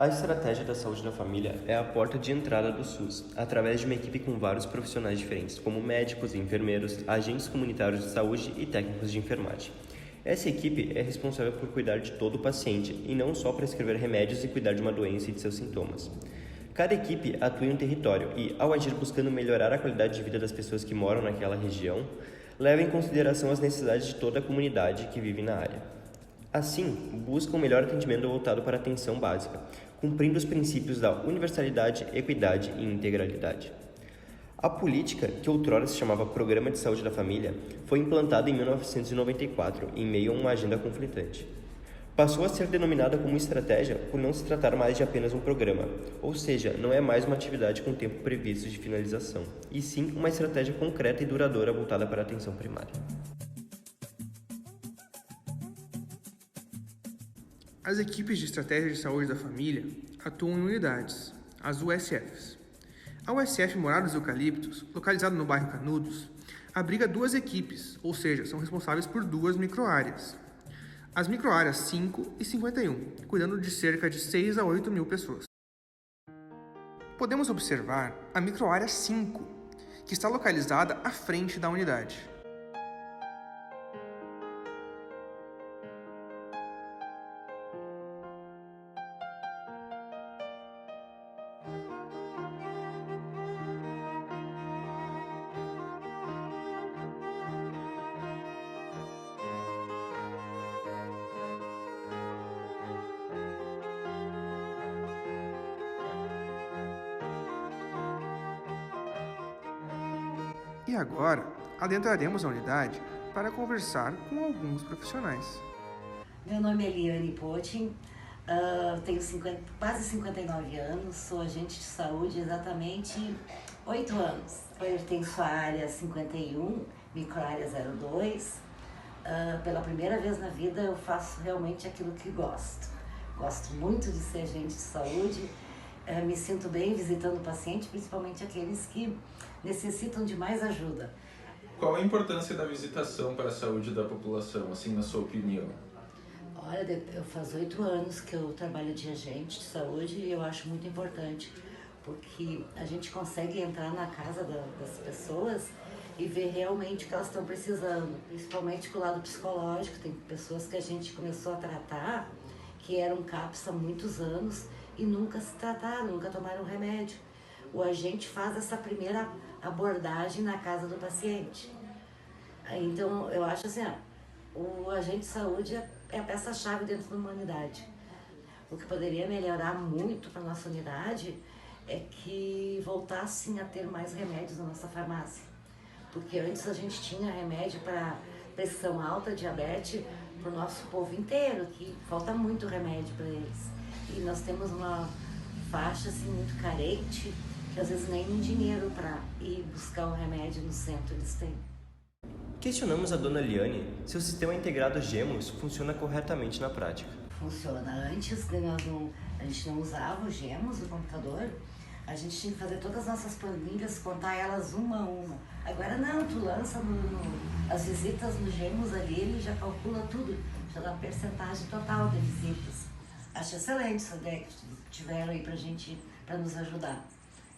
A estratégia da saúde da família é a porta de entrada do SUS, através de uma equipe com vários profissionais diferentes, como médicos, enfermeiros, agentes comunitários de saúde e técnicos de enfermagem. Essa equipe é responsável por cuidar de todo o paciente e não só prescrever remédios e cuidar de uma doença e de seus sintomas. Cada equipe atua em um território e, ao agir buscando melhorar a qualidade de vida das pessoas que moram naquela região, leva em consideração as necessidades de toda a comunidade que vive na área. Assim, busca um melhor atendimento voltado para a atenção básica, cumprindo os princípios da universalidade, equidade e integralidade. A política, que outrora se chamava Programa de Saúde da Família, foi implantada em 1994, em meio a uma agenda conflitante. Passou a ser denominada como estratégia por não se tratar mais de apenas um programa, ou seja, não é mais uma atividade com tempo previsto de finalização, e sim uma estratégia concreta e duradoura voltada para a atenção primária. As equipes de estratégia de saúde da família atuam em unidades, as USFs. A USF Morada dos Eucaliptos, localizada no bairro Canudos, abriga 2 equipes, ou seja, são responsáveis por 2 microáreas. As microáreas 5 e 51, cuidando de cerca de 6 a 8 mil pessoas. Podemos observar a microárea 5, que está localizada à frente da unidade. E agora, adentraremos a unidade para conversar com alguns profissionais. Meu nome é Liane Potin, tenho quase 59 anos, sou agente de saúde exatamente 8 anos. Eu pertenço à área 51, microárea 02. Pela primeira vez na vida eu faço realmente aquilo que gosto. Gosto muito de ser agente de saúde, me sinto bem visitando o paciente, principalmente aqueles que necessitam de mais ajuda. Qual a importância da visitação para a saúde da população, assim, na sua opinião? Olha, eu faz 8 anos que eu trabalho de agente de saúde e eu acho muito importante, porque a gente consegue entrar na casa das pessoas e ver realmente o que elas estão precisando, principalmente com o lado psicológico. Tem pessoas que a gente começou a tratar que eram CAPS há muitos anos e nunca se trataram, nunca tomaram remédio. O agente faz essa primeira abordagem na casa do paciente. Então, eu acho assim, o agente de saúde é a peça-chave dentro da uma unidade. O que poderia melhorar muito para a nossa unidade é que voltassem a ter mais remédios na nossa farmácia. Porque antes a gente tinha remédio para pressão alta, diabetes, para o nosso povo inteiro, que falta muito remédio para eles. E nós temos uma faixa assim, muito carente, que às vezes nem dinheiro para ir buscar um remédio no centro eles têm. Questionamos a dona Liane se o sistema integrado GEMOS funciona corretamente na prática. Funciona. Antes a gente não usava o GEMOS no computador, a gente tinha que fazer todas as nossas planilhas, contar elas uma a uma. Agora não, tu lança as visitas no GEMOS ali, ele já calcula tudo, já dá a percentagem total de visitas. Acho excelente essa ideia que tiveram aí para nos ajudar.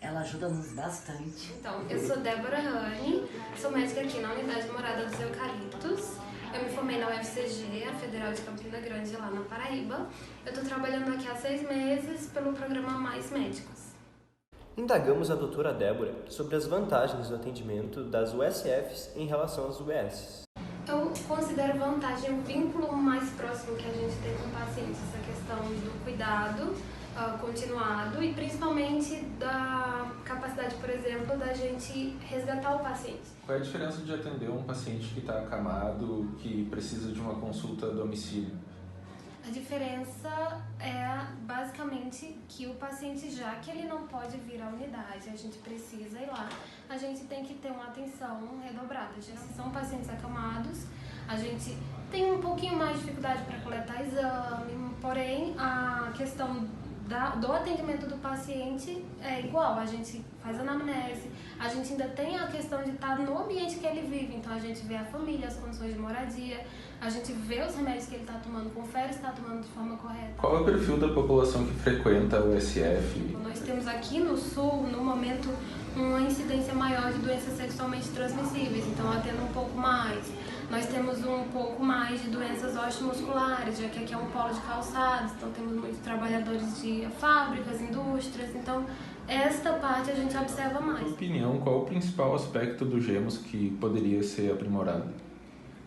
Ela ajuda-nos bastante. Então, eu sou Débora Rani, sou médica aqui na Unidade Morada dos Eucaliptos. Eu me formei na UFCG, a Federal de Campina Grande, lá na Paraíba. Eu estou trabalhando aqui há 6 meses pelo programa Mais Médicos. Indagamos a doutora Débora sobre as vantagens do atendimento das USFs em relação às UBSs. Eu considero vantagem o vínculo mais próximo que a gente tem com o paciente, essa questão do cuidado continuado e principalmente da capacidade, por exemplo, da gente resgatar o paciente. Qual é a diferença de atender um paciente que está acamado, que precisa de uma consulta a domicílio? A diferença é basicamente que o paciente, já que ele não pode vir à unidade, a gente precisa ir lá, a gente tem que ter uma atenção redobrada. Se são pacientes acamados, a gente tem um pouquinho mais de dificuldade para coletar exame, porém a questão do atendimento do paciente é igual. A gente faz anamnese, a gente ainda tem a questão de estar no ambiente que ele vive. Então a gente vê a família, as condições de moradia, a gente vê os remédios que ele está tomando, confere se está tomando de forma correta. Qual é o perfil da população que frequenta o SF? Nós temos aqui no Sul, no momento, uma incidência maior de doenças sexualmente transmissíveis, então atende um pouco mais. Nós temos um pouco mais de doenças osteomusculares, já que aqui é um polo de calçados, então temos muitos trabalhadores de fábricas, indústrias, então esta parte a gente observa mais. Na sua opinião, qual o principal aspecto do Gemos que poderia ser aprimorado?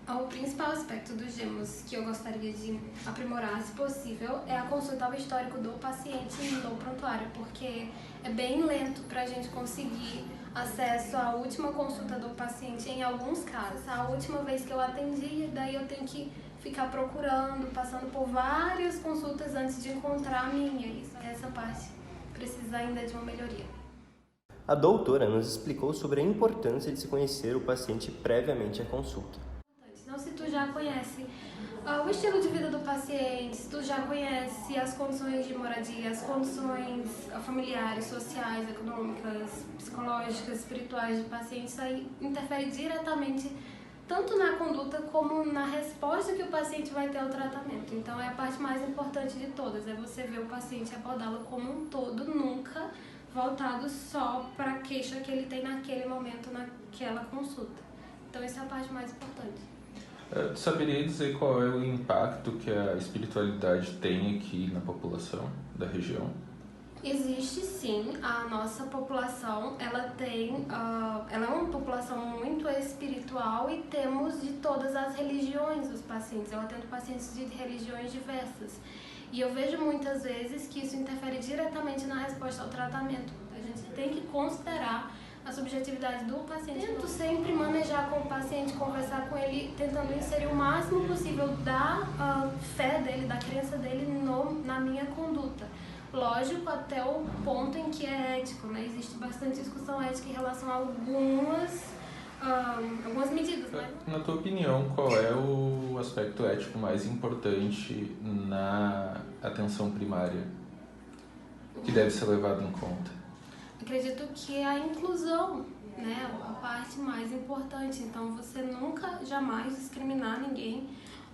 O principal aspecto dos Gemos que eu gostaria de aprimorar, se possível, é a consulta ao histórico do paciente no prontuário, porque é bem lento para a gente conseguir acesso à última consulta do paciente em alguns casos. A última vez que eu atendi, daí eu tenho que ficar procurando, passando por várias consultas antes de encontrar a minha. Essa parte precisa ainda de uma melhoria. A doutora nos explicou sobre a importância de se conhecer o paciente previamente à consulta. Então, se tu já conhece o estilo de vida do paciente, se tu já conhece as condições de moradia, as condições familiares, sociais, econômicas, psicológicas, espirituais do paciente, isso aí interfere diretamente tanto na conduta como na resposta que o paciente vai ter ao tratamento. Então é a parte mais importante de todas, é você ver o paciente e abordá-lo como um todo, nunca voltado só para a queixa que ele tem naquele momento, naquela consulta. Então essa é a parte mais importante. Tu saberia dizer qual é o impacto que a espiritualidade tem aqui na população da região? Existe sim, a nossa população, ela é uma população muito espiritual e temos de todas as religiões os pacientes. Eu atendo pacientes de religiões diversas e eu vejo muitas vezes que isso interfere diretamente na resposta ao tratamento. A gente tem que considerar a subjetividade do paciente. Tento sempre manejar com o paciente, conversar com ele, tentando inserir o máximo possível da fé dele, da crença dele na minha conduta. Lógico, até o ponto em que é ético, né? Existe bastante discussão ética em relação a algumas medidas, né? Na tua opinião, qual é o aspecto ético mais importante na atenção primária que deve ser levado em conta? Acredito que é a inclusão, né? A parte mais importante. Então, você nunca, jamais discriminar ninguém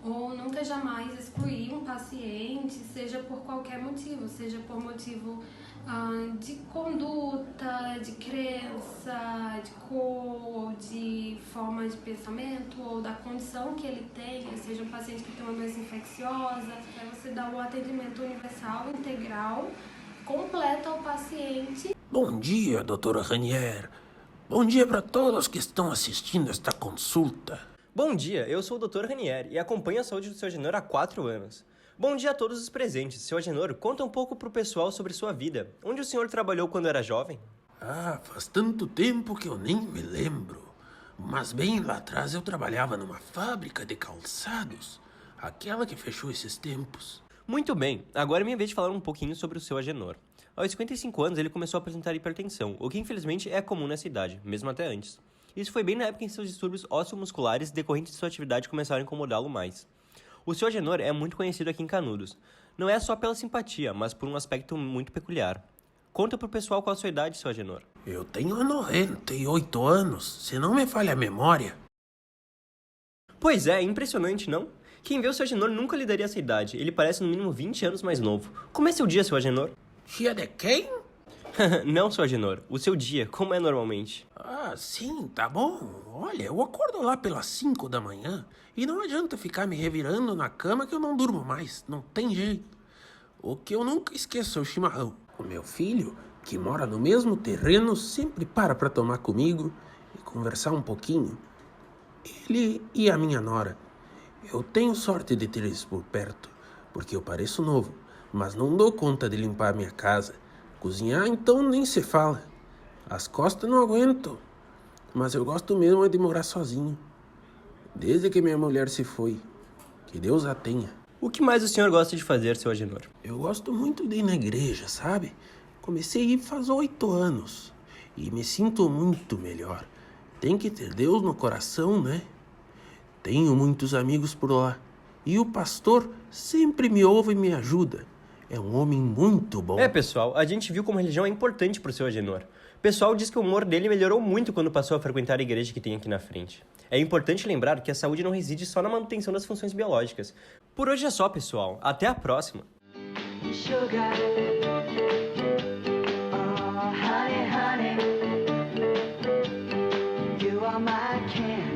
ou nunca jamais excluir um paciente, seja por qualquer motivo, seja por motivo de conduta, de crença, de cor, de forma de pensamento ou da condição que ele tenha, seja um paciente que tem uma doença infecciosa. Você dá um atendimento universal, integral, completo ao paciente. Bom dia, doutora Ranier. Bom dia para todos que estão assistindo esta consulta. Bom dia, eu sou o Dr. Ranier e acompanho a saúde do seu Agenor há 4 anos. Bom dia a todos os presentes. Seu Agenor, conta um pouco pro pessoal sobre sua vida. Onde o senhor trabalhou quando era jovem? Faz tanto tempo que eu nem me lembro. Mas bem lá atrás eu trabalhava numa fábrica de calçados. Aquela que fechou esses tempos. Muito bem, agora é minha vez de falar um pouquinho sobre o seu Agenor. Aos 55 anos ele começou a apresentar hipertensão, o que infelizmente é comum nessa idade, mesmo até antes. Isso foi bem na época em que seus distúrbios osteomusculares decorrentes de sua atividade começaram a incomodá-lo mais. O seu Agenor é muito conhecido aqui em Canudos. Não é só pela simpatia, mas por um aspecto muito peculiar. Conta pro pessoal qual a sua idade, seu Agenor. Eu tenho 98 anos, se não me falha a memória. Pois é impressionante, não? Quem vê o seu Agenor nunca lhe daria essa idade. Ele parece no mínimo 20 anos mais novo. Como é seu dia, seu Agenor? Dia de quem? Não, seu Agenor. O seu dia, como é normalmente? Sim, tá bom. Olha, eu acordo lá pelas 5 da manhã e não adianta ficar me revirando na cama que eu não durmo mais. Não tem jeito. O que eu nunca esqueço é o chimarrão. O meu filho, que mora no mesmo terreno, sempre para tomar comigo e conversar um pouquinho. Ele e a minha nora. Eu tenho sorte de ter eles por perto, porque eu pareço novo, mas não dou conta de limpar minha casa. Cozinhar, então, nem se fala. As costas não aguento, mas eu gosto mesmo de morar sozinho. Desde que minha mulher se foi. Que Deus a tenha. O que mais o senhor gosta de fazer, seu Agenor? Eu gosto muito de ir na igreja, sabe? Comecei a ir faz 8 anos e me sinto muito melhor. Tem que ter Deus no coração, né? Tenho muitos amigos por lá e o pastor sempre me ouve e me ajuda. É um homem muito bom. Pessoal, a gente viu como a religião é importante pro seu Agenor. O pessoal diz que o humor dele melhorou muito quando passou a frequentar a igreja que tem aqui na frente. É importante lembrar que a saúde não reside só na manutenção das funções biológicas. Por hoje é só, pessoal. Até a próxima! Sugar. Oh, honey, honey, you are my candy.